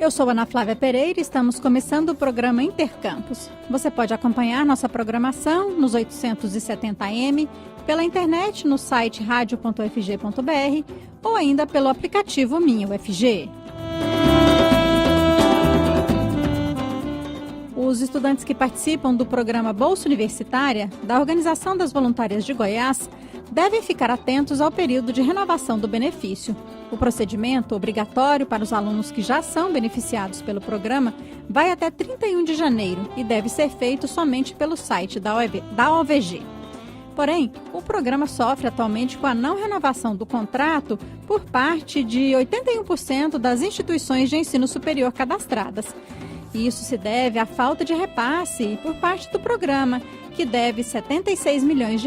Eu sou Ana Flávia Pereira e estamos começando o programa Intercampus. Você pode acompanhar nossa programação nos 870M, pela internet no site radio.ufg.br ou ainda pelo aplicativo Minha UFG. Os estudantes que participam do programa Bolsa Universitária da Organização das Voluntárias de Goiás devem ficar atentos ao período de renovação do benefício. O procedimento, obrigatório para os alunos que já são beneficiados pelo programa, vai até 31 de janeiro e deve ser feito somente pelo site da OVG. Porém, o programa sofre atualmente com a não renovação do contrato por parte de 81% das instituições de ensino superior cadastradas. E isso se deve à falta de repasse por parte do programa, que deve R$ 76 milhões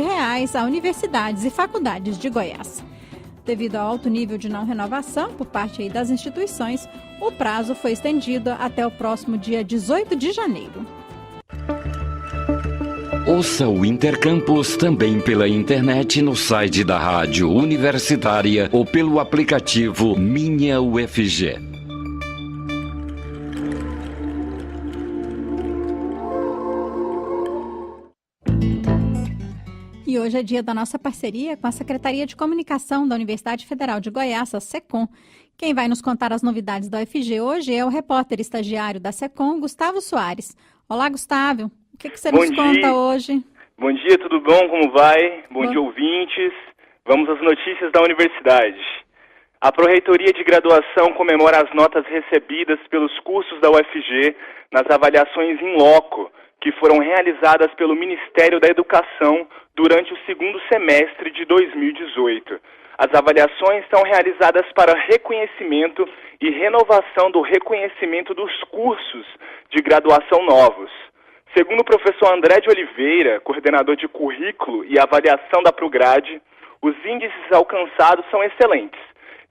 a universidades e faculdades de Goiás. Devido ao alto nível de não renovação por parte das instituições, o prazo foi estendido até o próximo dia 18 de janeiro. Ouça o Intercampus também pela internet no site da Rádio Universitária ou pelo aplicativo Minha UFG. E hoje é dia da nossa parceria com a Secretaria de Comunicação da Universidade Federal de Goiás, a SECOM. Quem vai nos contar as novidades da UFG hoje é o repórter estagiário da SECOM, Gustavo Soares. Olá, Gustavo. O que você nos conta hoje? Bom dia, tudo bom? Como vai? Bom dia, ouvintes. Vamos às notícias da universidade. A Pró-Reitoria de Graduação comemora as notas recebidas pelos cursos da UFG nas avaliações in loco, que foram realizadas pelo Ministério da Educação durante o segundo semestre de 2018. As avaliações são realizadas para reconhecimento e renovação do reconhecimento dos cursos de graduação novos. Segundo o professor André de Oliveira, coordenador de currículo e avaliação da Prograde, os índices alcançados são excelentes.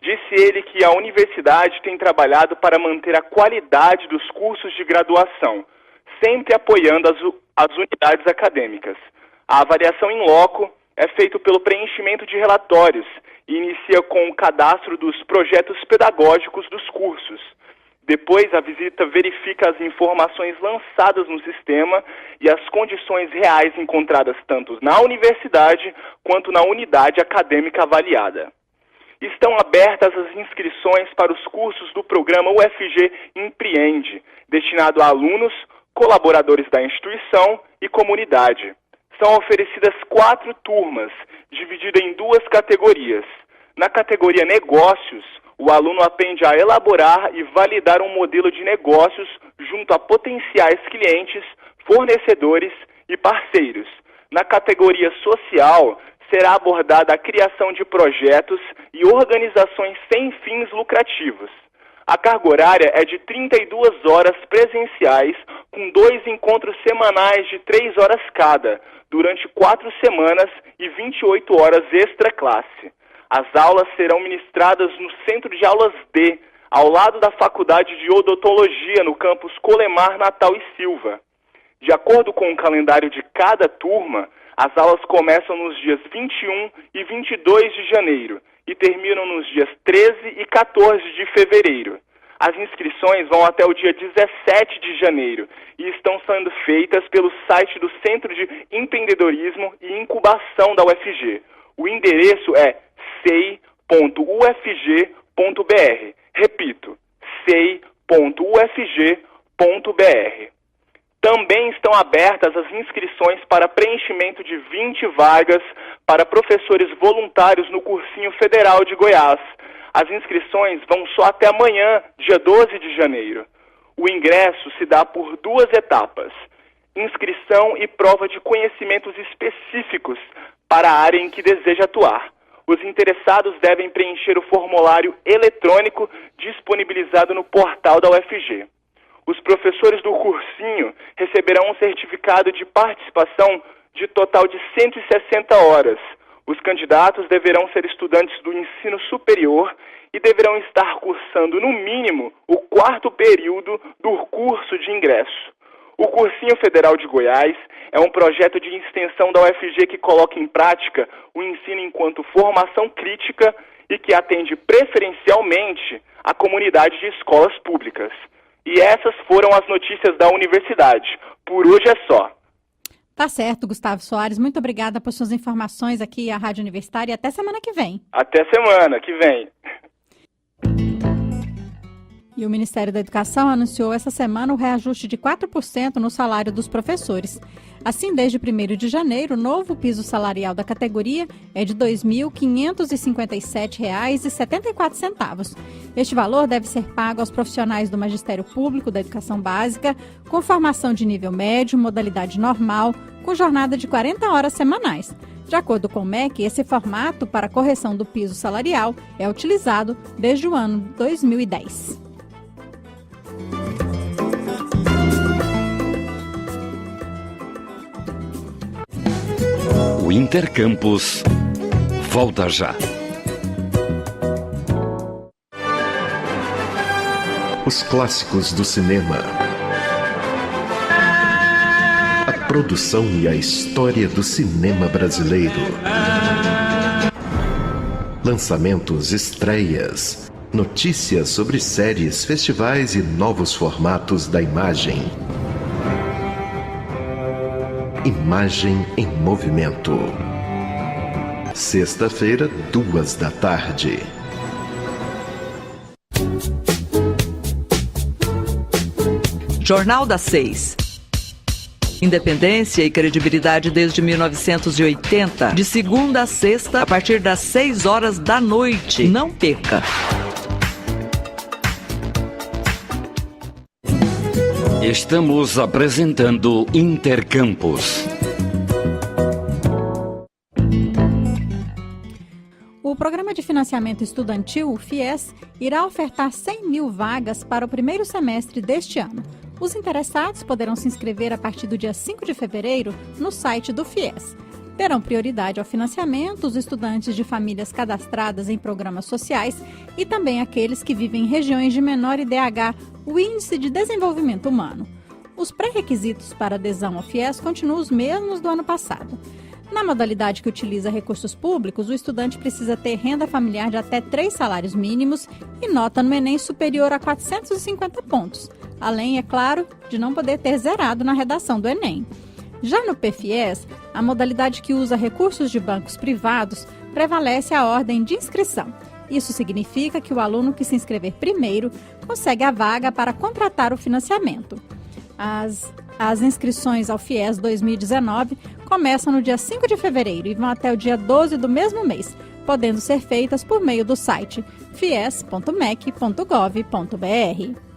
Disse ele que a universidade tem trabalhado para manter a qualidade dos cursos de graduação, sempre apoiando as unidades acadêmicas. A avaliação in loco é feita pelo preenchimento de relatórios e inicia com o cadastro dos projetos pedagógicos dos cursos. Depois, a visita verifica as informações lançadas no sistema e as condições reais encontradas tanto na universidade quanto na unidade acadêmica avaliada. Estão abertas as inscrições para os cursos do programa UFG Empreende, destinado a alunos, colaboradores da instituição e comunidade. São oferecidas 4 turmas, divididas em 2 categorias. Na categoria Negócios, o aluno aprende a elaborar e validar um modelo de negócios junto a potenciais clientes, fornecedores e parceiros. Na categoria Social, será abordada a criação de projetos e organizações sem fins lucrativos. A carga horária é de 32 horas presenciais, com 2 encontros semanais de 3 horas cada, durante 4 semanas e 28 horas extra classe. As aulas serão ministradas no Centro de Aulas D, ao lado da Faculdade de Odontologia, no campus Colemar, Natal e Silva. De acordo com o calendário de cada turma, as aulas começam nos dias 21 e 22 de janeiro e terminam nos dias 13 e 14 de fevereiro. As inscrições vão até o dia 17 de janeiro e estão sendo feitas pelo site do Centro de Empreendedorismo e Incubação da UFG. O endereço é sei.ufg.br. Repito, sei.ufg.br. Também estão abertas as inscrições para preenchimento de 20 vagas para professores voluntários no Cursinho Federal de Goiás. As inscrições vão só até amanhã, dia 12 de janeiro. O ingresso se dá por 2 etapas: inscrição e prova de conhecimentos específicos para a área em que deseja atuar. Os interessados devem preencher o formulário eletrônico disponibilizado no portal da UFG. Os professores do cursinho receberão um certificado de participação de total de 160 horas. Os candidatos deverão ser estudantes do ensino superior e deverão estar cursando, no mínimo, o 4º período do curso de ingresso. O Cursinho Federal de Goiás é um projeto de extensão da UFG que coloca em prática o ensino enquanto formação crítica e que atende preferencialmente a comunidade de escolas públicas. E essas foram as notícias da universidade. Por hoje é só. Tá certo, Gustavo Soares. Muito obrigada por suas informações aqui à Rádio Universitária. Até semana que vem. Até semana que vem. E o Ministério da Educação anunciou essa semana o reajuste de 4% no salário dos professores. Assim, desde 1º de janeiro, o novo piso salarial da categoria é de R$ 2.557,74. Este valor deve ser pago aos profissionais do Magistério Público da Educação Básica, com formação de nível médio, modalidade normal, com jornada de 40 horas semanais. De acordo com o MEC, esse formato para correção do piso salarial é utilizado desde o ano 2010. O Intercampus volta já. Os clássicos do cinema. A produção e a história do cinema brasileiro. Lançamentos, estreias, notícias sobre séries, festivais e novos formatos da imagem. Imagem em Movimento. Sexta-feira, 14h. Jornal da 6. Independência e credibilidade desde 1980. De segunda a sexta, a partir das 6 horas da noite. Não perca. Estamos apresentando Intercampus. O Programa de Financiamento Estudantil, o FIES, irá ofertar 100 mil vagas para o primeiro semestre deste ano. Os interessados poderão se inscrever a partir do dia 5 de fevereiro no site do FIES. Terão prioridade ao financiamento os estudantes de famílias cadastradas em programas sociais e também aqueles que vivem em regiões de menor IDH, o Índice de Desenvolvimento Humano. Os pré-requisitos para adesão ao FIES continuam os mesmos do ano passado. Na modalidade que utiliza recursos públicos, o estudante precisa ter renda familiar de até 3 salários mínimos e nota no Enem superior a 450 pontos, além, é claro, de não poder ter zerado na redação do Enem. Já no PFIES, a modalidade que usa recursos de bancos privados prevalece a ordem de inscrição. Isso significa que o aluno que se inscrever primeiro consegue a vaga para contratar o financiamento. As inscrições ao FIES 2019 começam no dia 5 de fevereiro e vão até o dia 12 do mesmo mês, podendo ser feitas por meio do site fies.mec.gov.br.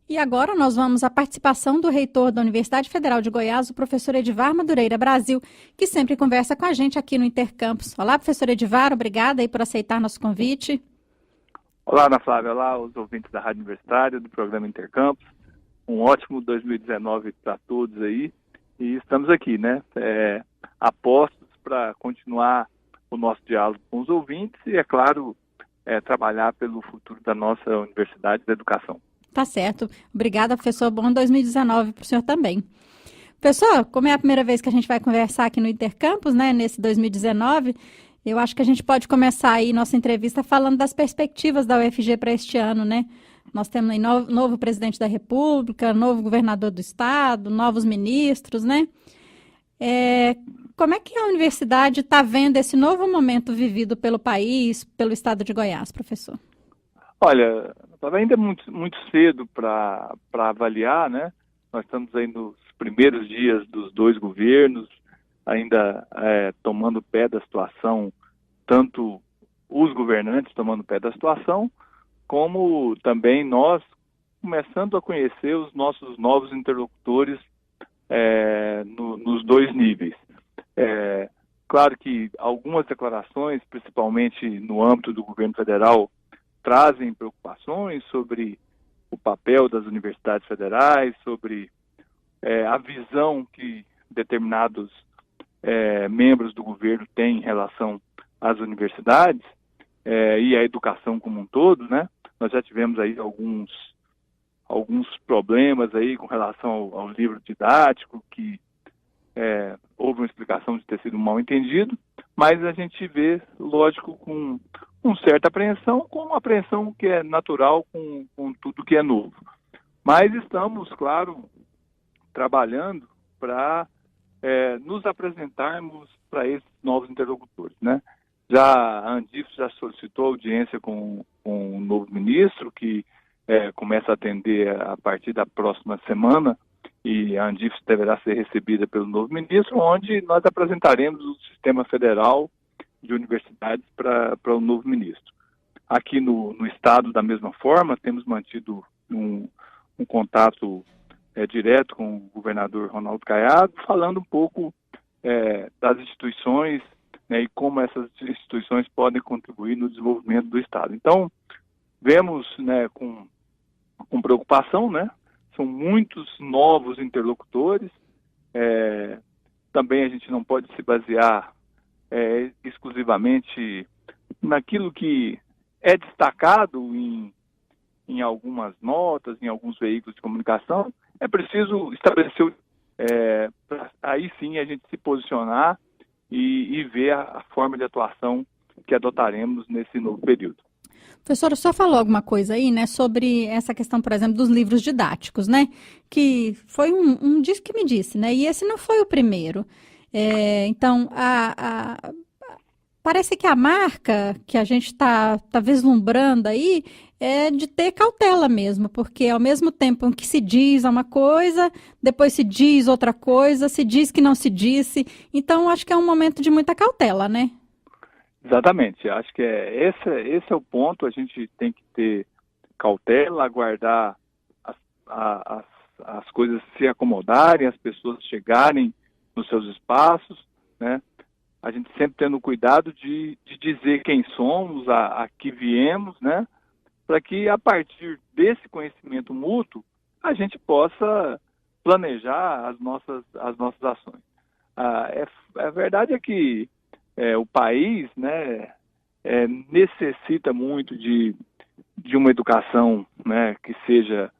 E agora nós vamos à participação do reitor da Universidade Federal de Goiás, o professor Edivar Madureira Brasil, que sempre conversa com a gente aqui no Intercampus. Olá, professor Edivar, obrigada aí por aceitar nosso convite. Olá, Ana Flávia, olá os ouvintes da Rádio Universitária, do programa Intercampus. Um ótimo 2019 para todos aí. E estamos aqui, né, apostos para continuar o nosso diálogo com os ouvintes e, é claro, trabalhar pelo futuro da nossa Universidade da Educação. Tá certo. Obrigada, professor. Bom 2019 para o senhor também. Professor, como é a primeira vez que a gente vai conversar aqui no Intercampus, né, nesse 2019, eu acho que a gente pode começar aí nossa entrevista falando das perspectivas da UFG para este ano, né? Nós temos aí novo presidente da República, novo governador do estado, novos ministros, né? Como é que a universidade está vendo esse novo momento vivido pelo país, pelo estado de Goiás, professor? Olha, ainda é muito cedo para avaliar, né? Nós estamos aí nos primeiros dias dos dois governos, ainda tomando pé da situação, tanto os governantes tomando pé da situação, como também nós começando a conhecer os nossos novos interlocutores nos dois níveis. Claro que algumas declarações, principalmente no âmbito do governo federal, trazem preocupações sobre o papel das universidades federais, sobre a visão que determinados membros do governo têm em relação às universidades e à educação como um todo, né? Nós já tivemos aí alguns problemas aí com relação ao livro didático, que houve uma explicação de ter sido mal entendido, mas a gente vê, lógico, com certa apreensão, com uma apreensão que é natural com tudo que é novo. Mas estamos, claro, trabalhando para nos apresentarmos para esses novos interlocutores, né? A Andif já solicitou audiência com o novo ministro, que começa a atender a partir da próxima semana, e a Andif deverá ser recebida pelo novo ministro, onde nós apresentaremos o sistema federal de universidades para o novo ministro. Aqui no estado, da mesma forma, temos mantido um contato direto com o governador Ronaldo Caiado, falando um pouco das instituições, né, e como essas instituições podem contribuir no desenvolvimento do estado. Então, vemos, né, com preocupação, né? São muitos novos interlocutores. Também a gente não pode se basear exclusivamente naquilo que é destacado em algumas notas, em alguns veículos de comunicação. É preciso estabelecer, aí sim a gente se posicionar e ver a forma de atuação que adotaremos nesse novo período. Professor, o senhor falou alguma coisa aí, né, sobre essa questão, por exemplo, dos livros didáticos, né, que foi um disso que me disse, né, e esse não foi o primeiro. Então, parece que a marca que a gente está vislumbrando aí é de ter cautela mesmo, porque ao mesmo tempo que se diz uma coisa, depois se diz outra coisa, se diz que não se disse, então acho que é um momento de muita cautela, né? Exatamente, acho que esse é o ponto. A gente tem que ter cautela, aguardar as coisas se acomodarem, as pessoas chegarem nos seus espaços, né? A gente sempre tendo cuidado de dizer quem somos, a que viemos, né? Para que a partir desse conhecimento mútuo a gente possa planejar as nossas ações. A verdade é que o país, né, necessita muito de uma educação, né, que seja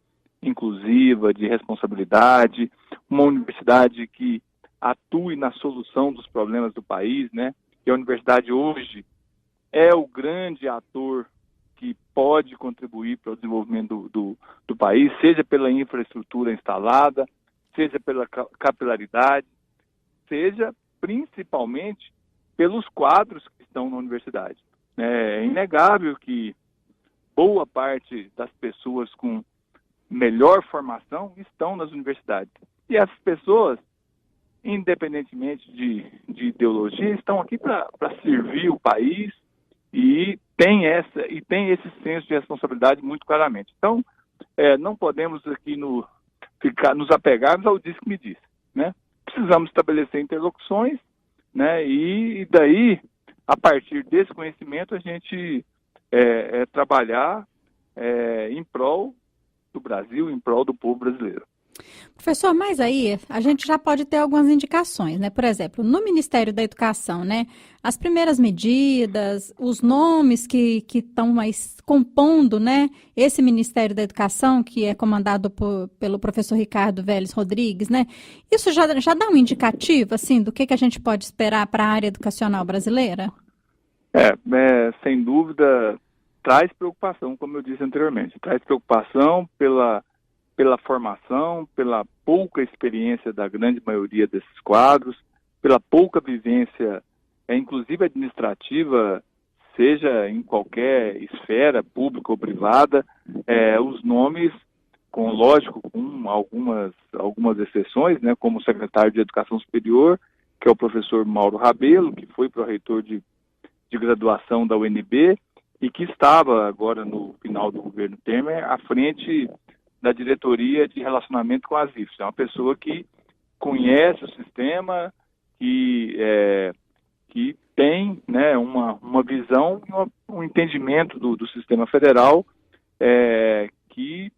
inclusiva, de responsabilidade, uma universidade que atue na solução dos problemas do país, né? E a universidade hoje é o grande ator que pode contribuir para o desenvolvimento do país, seja pela infraestrutura instalada, seja pela capilaridade, seja principalmente pelos quadros que estão na universidade. É inegável que boa parte das pessoas com melhor formação estão nas universidades. E essas pessoas, independentemente de ideologia, estão aqui para servir o país e tem esse senso de responsabilidade muito claramente. Então, não podemos aqui nos apegarmos ao diz que me disse, né? Precisamos estabelecer interlocuções, né? E daí, a partir desse conhecimento, a gente trabalhar em prol do Brasil, em prol do povo brasileiro. Professor, mas aí a gente já pode ter algumas indicações, né? Por exemplo, no Ministério da Educação, né? As primeiras medidas, os nomes que estão mais compondo, né? Esse Ministério da Educação, que é comandado pelo professor Ricardo Vélez Rodrigues, né? Isso já dá um indicativo, assim, do que a gente pode esperar para a área educacional brasileira? Sem dúvida, traz preocupação, como eu disse anteriormente. Traz preocupação pela formação, pela pouca experiência da grande maioria desses quadros, pela pouca vivência, inclusive administrativa, seja em qualquer esfera, pública ou privada. Os nomes, lógico, com algumas exceções, né, como o secretário de Educação Superior, que é o professor Mauro Rabelo, que foi pró-reitor de graduação da UNB e que estava agora no final do governo Temer à frente da diretoria de relacionamento com as IFES. É uma pessoa que conhece o sistema, que tem, né, uma visão, um entendimento do sistema federal que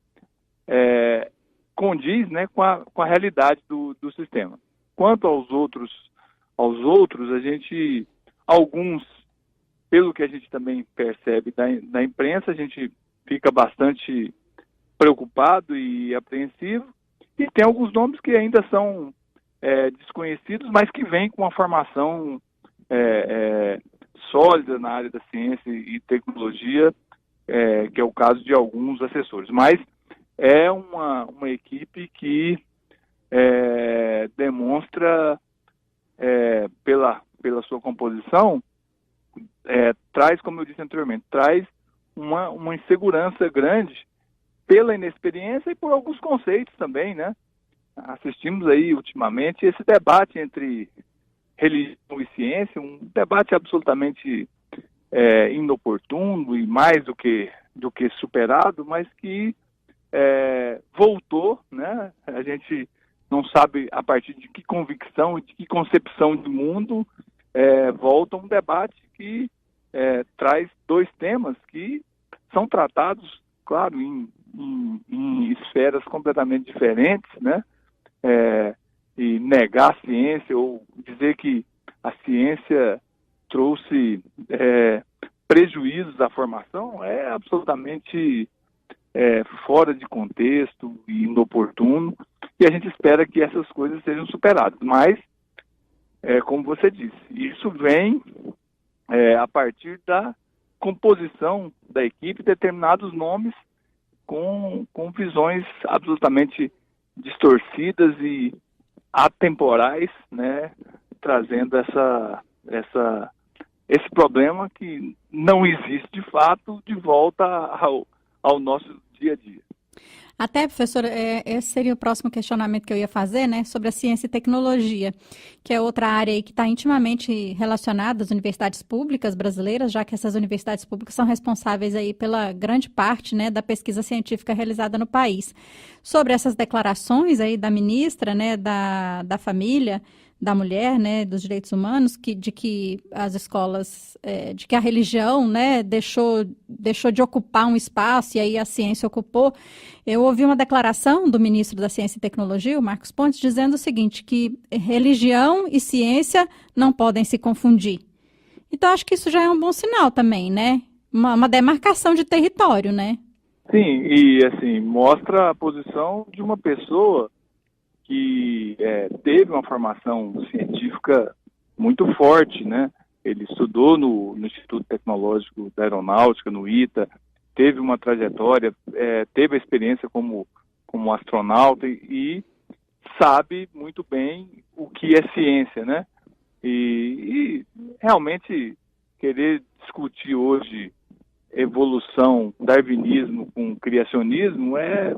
condiz, né, com a realidade do sistema. Quanto aos outros, a gente, alguns, pelo que a gente também percebe da imprensa, a gente fica bastante preocupado e apreensivo. E tem alguns nomes que ainda são desconhecidos, mas que vêm com uma formação sólida na área da ciência e tecnologia, que é o caso de alguns assessores. Mas é uma equipe que demonstra, pela sua composição, traz, como eu disse anteriormente, traz uma insegurança grande pela inexperiência e por alguns conceitos também, né? Assistimos aí ultimamente esse debate entre religião e ciência, um debate absolutamente inoportuno e mais do que superado, mas que voltou, né? A gente não sabe a partir de que convicção e de que concepção de mundo volta um debate que traz dois temas que são tratados, claro, em esferas completamente diferentes, né? E negar a ciência ou dizer que a ciência trouxe prejuízos à formação é absolutamente fora de contexto e inoportuno, e a gente espera que essas coisas sejam superadas. Mas, como você disse, isso vem a partir da composição da equipe, determinados nomes com visões absolutamente distorcidas e atemporais, né, trazendo esse problema que não existe de fato de volta ao nosso dia a dia. Até, professor, esse seria o próximo questionamento que eu ia fazer, né, sobre a ciência e tecnologia, que é outra área aí que está intimamente relacionada às universidades públicas brasileiras, já que essas universidades públicas são responsáveis aí pela grande parte, né, da pesquisa científica realizada no país. Sobre essas declarações aí da ministra, né, da família, da mulher, né, dos direitos humanos, de que as escolas, de que a religião, né, deixou de ocupar um espaço e aí a ciência ocupou. Eu ouvi uma declaração do ministro da Ciência e Tecnologia, o Marcos Pontes, dizendo o seguinte, que religião e ciência não podem se confundir. Então, acho que isso já é um bom sinal também, né? Uma demarcação de território, né? Sim, e assim, mostra a posição de uma pessoa que teve uma formação científica muito forte, né? Ele estudou no Instituto Tecnológico da Aeronáutica, no ITA, teve uma trajetória, teve a experiência como astronauta e sabe muito bem o que é ciência, né? E realmente querer discutir hoje evolução, darwinismo com criacionismo é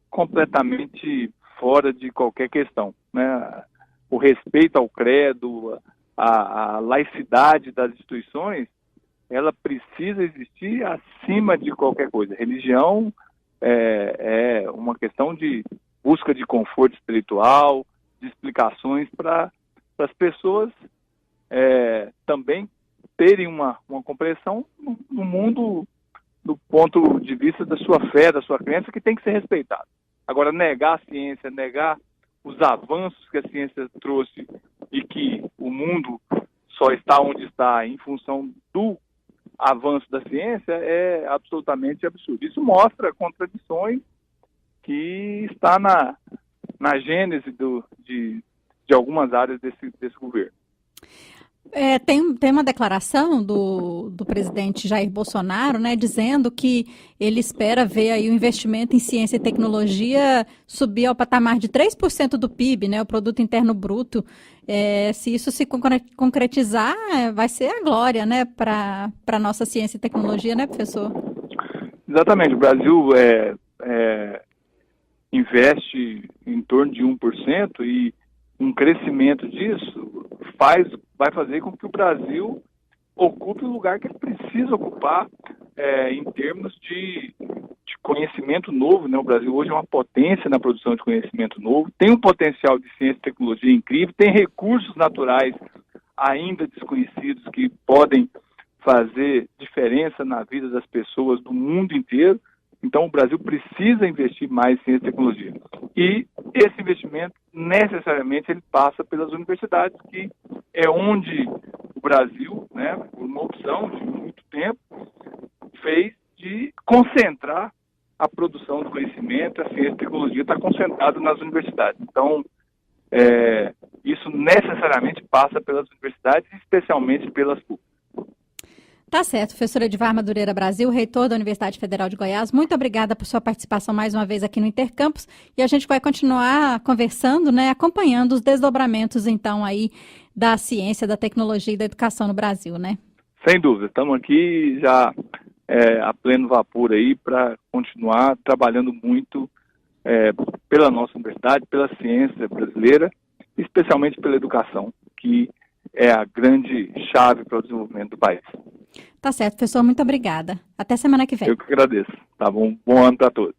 completamente fora de qualquer questão, né? O respeito ao credo, a laicidade das instituições, ela precisa existir acima de qualquer coisa. Religião é uma questão de busca de conforto espiritual, de explicações para as pessoas também terem uma compreensão no mundo do ponto de vista da sua fé, da sua crença, que tem que ser respeitado. Agora, negar a ciência, negar os avanços que a ciência trouxe e que o mundo só está onde está em função do avanço da ciência é absolutamente absurdo. Isso mostra contradições que está na gênese de algumas áreas desse governo. Tem uma declaração do presidente Jair Bolsonaro, né, dizendo que ele espera ver aí o investimento em ciência e tecnologia subir ao patamar de 3% do PIB, né, o Produto Interno Bruto. Se isso se concretizar, vai ser a glória, né, para a nossa ciência e tecnologia, né, professor? Exatamente. O Brasil investe em torno de 1% e um crescimento disso vai fazer com que o Brasil ocupe o lugar que ele precisa ocupar em termos de conhecimento novo, né? O Brasil hoje é uma potência na produção de conhecimento novo, tem um potencial de ciência e tecnologia incrível, tem recursos naturais ainda desconhecidos que podem fazer diferença na vida das pessoas do mundo inteiro. Então, o Brasil precisa investir mais em ciência e tecnologia. E esse investimento, necessariamente, ele passa pelas universidades, que é onde o Brasil, né, por uma opção de muito tempo, fez de de concentrar a produção do conhecimento, a ciência e a tecnologia está concentrado nas universidades. Então, isso necessariamente passa pelas universidades, especialmente pelas públicas. Tá certo, professor Edivar Madureira Brasil, reitor da Universidade Federal de Goiás, muito obrigada por sua participação mais uma vez aqui no Intercampus, e a gente vai continuar conversando, né, acompanhando os desdobramentos, então, aí da ciência, da tecnologia e da educação no Brasil, né? Sem dúvida, estamos aqui já a pleno vapor aí para continuar trabalhando muito pela nossa universidade, pela ciência brasileira, especialmente pela educação, que é a grande chave para o desenvolvimento do país. Tá certo, professor, muito obrigada. Até semana que vem. Eu que agradeço. Tá bom? Bom ano para todos.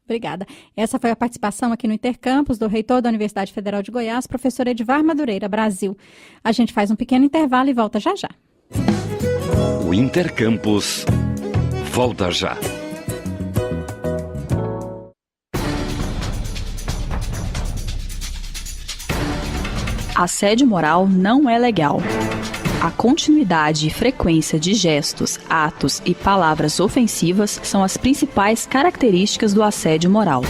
Obrigada. Essa foi a participação aqui no Intercampus do reitor da Universidade Federal de Goiás, professor Edivar Madureira Brasil. A gente faz um pequeno intervalo e volta já já. O Intercampus volta já. Assédio moral não é legal. A continuidade e frequência de gestos, atos e palavras ofensivas são as principais características do assédio moral.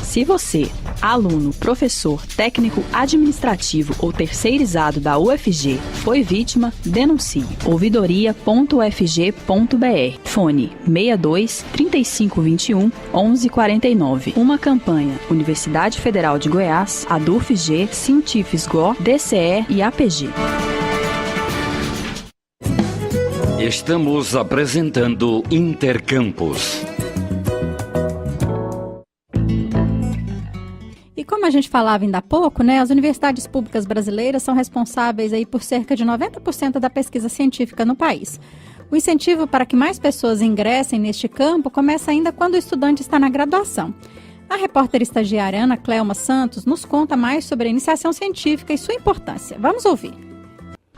Se você, aluno, professor, técnico administrativo ou terceirizado da UFG, foi vítima, denuncie. ouvidoria.ufg.br. Fone 62 3521 1149. Uma campanha Universidade Federal de Goiás, ADUFG, Cientifisgo, DCE e APG. Estamos apresentando Intercampus. E como a gente falava ainda há pouco, né, as universidades públicas brasileiras são responsáveis aí por cerca de 90% da pesquisa científica no país. O incentivo para que mais pessoas ingressem neste campo começa ainda quando o estudante está na graduação. A repórter estagiária Ana Cleoma Santos nos conta mais sobre a iniciação científica e sua importância. Vamos ouvir.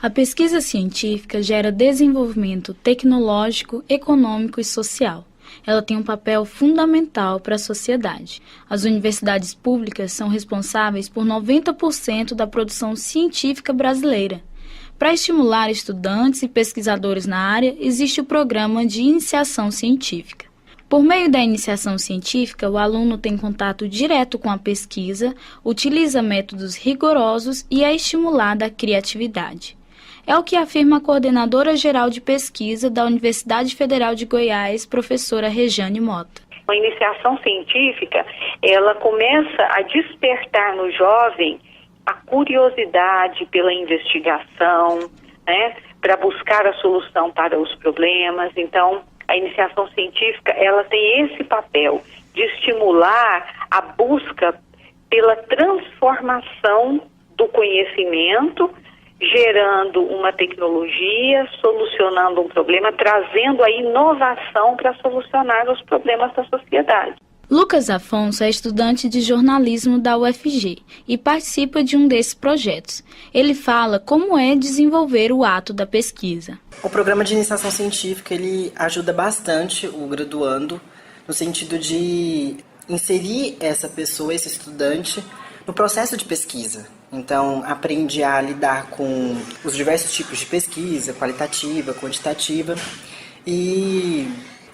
A pesquisa científica gera desenvolvimento tecnológico, econômico e social. Ela tem um papel fundamental para a sociedade. As universidades públicas são responsáveis por 90% da produção científica brasileira. Para estimular estudantes e pesquisadores na área, existe o programa de iniciação científica. Por meio da iniciação científica, o aluno tem contato direto com a pesquisa, utiliza métodos rigorosos e é estimulada a criatividade. É o que afirma a coordenadora geral de pesquisa da Universidade Federal de Goiás, professora Rejane Mota. A iniciação científica, ela começa a despertar no jovem a curiosidade pela investigação, né, para buscar a solução para os problemas. Então, a iniciação científica, ela tem esse papel de estimular a busca pela transformação do conhecimento, gerando uma tecnologia, solucionando um problema, trazendo a inovação para solucionar os problemas da sociedade. Lucas Afonso é estudante de jornalismo da UFG e participa de um desses projetos. Ele fala como é desenvolver o ato da pesquisa. O programa de iniciação científica ele ajuda bastante o graduando no sentido de inserir essa pessoa, esse estudante, no processo de pesquisa. Então, aprende a lidar com os diversos tipos de pesquisa, qualitativa, quantitativa, e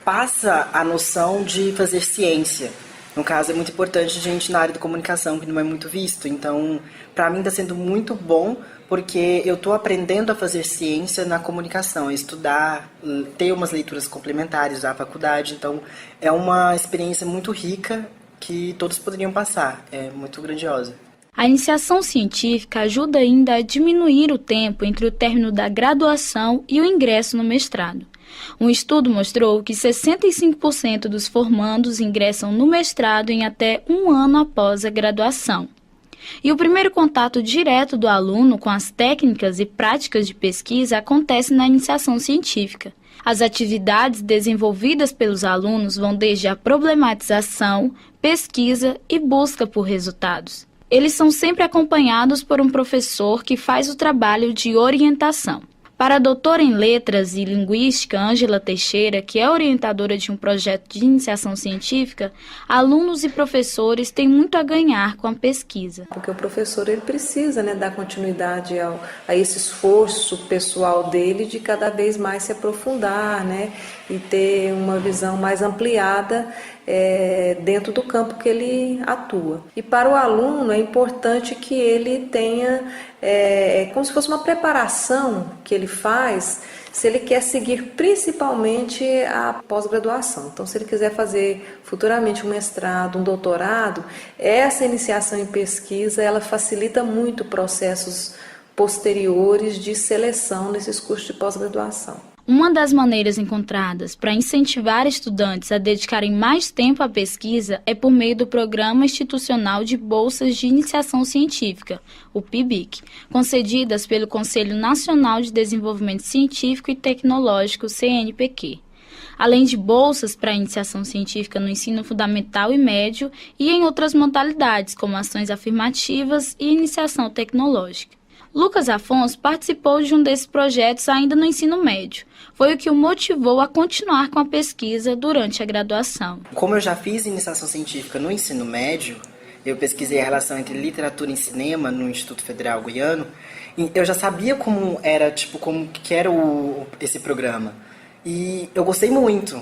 passa a noção de fazer ciência. No caso, é muito importante a gente na área de comunicação, que não é muito visto. Então, para mim está sendo muito bom, porque eu estou aprendendo a fazer ciência na comunicação, a estudar, ter umas leituras complementares da faculdade. Então, é uma experiência muito rica que todos poderiam passar. É muito grandiosa. A iniciação científica ajuda ainda a diminuir o tempo entre o término da graduação e o ingresso no mestrado. Um estudo mostrou que 65% dos formandos ingressam no mestrado em até 1 ano após a graduação. E o primeiro contato direto do aluno com as técnicas e práticas de pesquisa acontece na iniciação científica. As atividades desenvolvidas pelos alunos vão desde a problematização, pesquisa e busca por resultados. Eles são sempre acompanhados por um professor que faz o trabalho de orientação. Para a doutora em Letras e Linguística, Ângela Teixeira, que é orientadora de um projeto de iniciação científica, alunos e professores têm muito a ganhar com a pesquisa. Porque o professor ele precisa, dar continuidade a esse esforço pessoal dele de cada vez mais se aprofundar, e ter uma visão mais ampliada dentro do campo que ele atua. E para o aluno é importante que ele tenha como se fosse uma preparação que ele faz se ele quer seguir principalmente a pós-graduação. Então, se ele quiser fazer futuramente um mestrado, um doutorado, essa iniciação em pesquisa ela facilita muito processos posteriores de seleção nesses cursos de pós-graduação. Uma das maneiras encontradas para incentivar estudantes a dedicarem mais tempo à pesquisa é por meio do Programa Institucional de Bolsas de Iniciação Científica, o PIBIC, concedidas pelo Conselho Nacional de Desenvolvimento Científico e Tecnológico, CNPq. Além de bolsas para iniciação científica no ensino fundamental e médio e em outras modalidades, como ações afirmativas e iniciação tecnológica. Lucas Afonso participou de um desses projetos ainda no ensino médio. Foi o que o motivou a continuar com a pesquisa durante a graduação. Como eu já fiz iniciação científica no ensino médio, eu pesquisei a relação entre literatura e cinema no Instituto Federal Goiano, e eu já sabia como era esse programa. E eu gostei muito.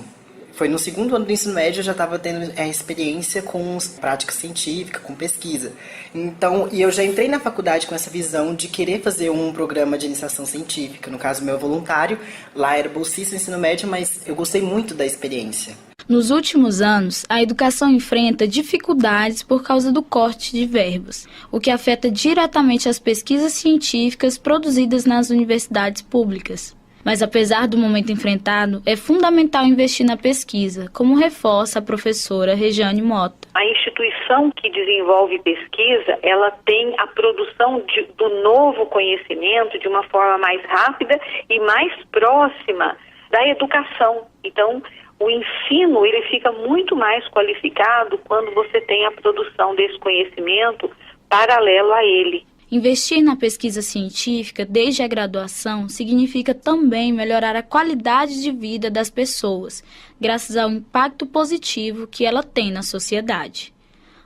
Foi no segundo ano do ensino médio eu já estava tendo a experiência com prática científica, com pesquisa. Então, e eu já entrei na faculdade com essa visão de querer fazer um programa de iniciação científica. No caso, meu voluntário, lá era bolsista do ensino médio, mas eu gostei muito da experiência. Nos últimos anos, a educação enfrenta dificuldades por causa do corte de verbas, o que afeta diretamente as pesquisas científicas produzidas nas universidades públicas. Mas apesar do momento enfrentado, é fundamental investir na pesquisa, como reforça a professora Regiane Mota. A instituição que desenvolve pesquisa, ela tem a produção do novo conhecimento de uma forma mais rápida e mais próxima da educação. Então, o ensino ele fica muito mais qualificado quando você tem a produção desse conhecimento paralelo a ele. Investir na pesquisa científica desde a graduação significa também melhorar a qualidade de vida das pessoas, graças ao impacto positivo que ela tem na sociedade.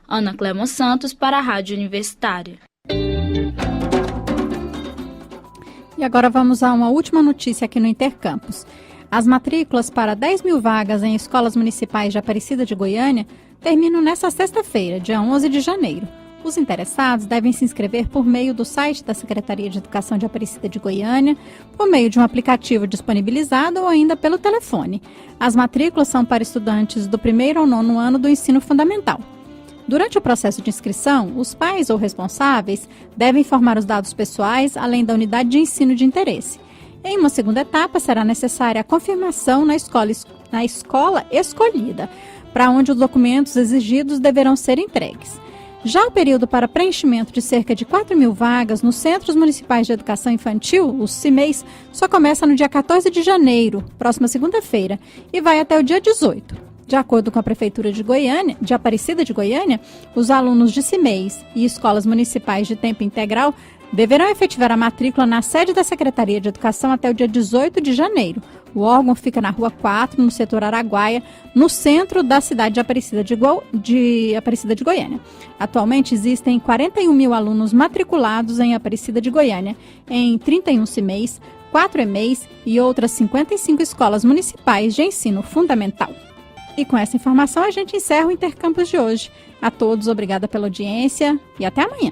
Ana Clément Santos para a Rádio Universitária. E agora vamos a uma última notícia aqui no Intercampus. As matrículas para 10 mil vagas em escolas municipais de Aparecida de Goiânia terminam nesta sexta-feira, dia 11 de janeiro. Os interessados devem se inscrever por meio do site da Secretaria de Educação de Aparecida de Goiânia, por meio de um aplicativo disponibilizado ou ainda pelo telefone. As matrículas são para estudantes do 1º ao 9º ano do ensino fundamental. Durante o processo de inscrição, os pais ou responsáveis devem informar os dados pessoais, além da unidade de ensino de interesse. Em uma segunda etapa, será necessária a confirmação na escola escolhida, para onde os documentos exigidos deverão ser entregues. Já o período para preenchimento de cerca de 4 mil vagas nos Centros Municipais de Educação Infantil, os CIMEIs, só começa no dia 14 de janeiro, próxima segunda-feira, e vai até o dia 18. De acordo com a Prefeitura de Aparecida de Goiânia, os alunos de CIMEIs e escolas municipais de tempo integral deverão efetivar a matrícula na sede da Secretaria de Educação até o dia 18 de janeiro. O órgão fica na Rua 4, no setor Araguaia, no centro da cidade de Aparecida de Goiânia. Atualmente existem 41 mil alunos matriculados em Aparecida de Goiânia, em 31 CIMEIs, 4 EMEIs e outras 55 escolas municipais de ensino fundamental. E com essa informação a gente encerra o Intercampus de hoje. A todos, obrigada pela audiência e até amanhã.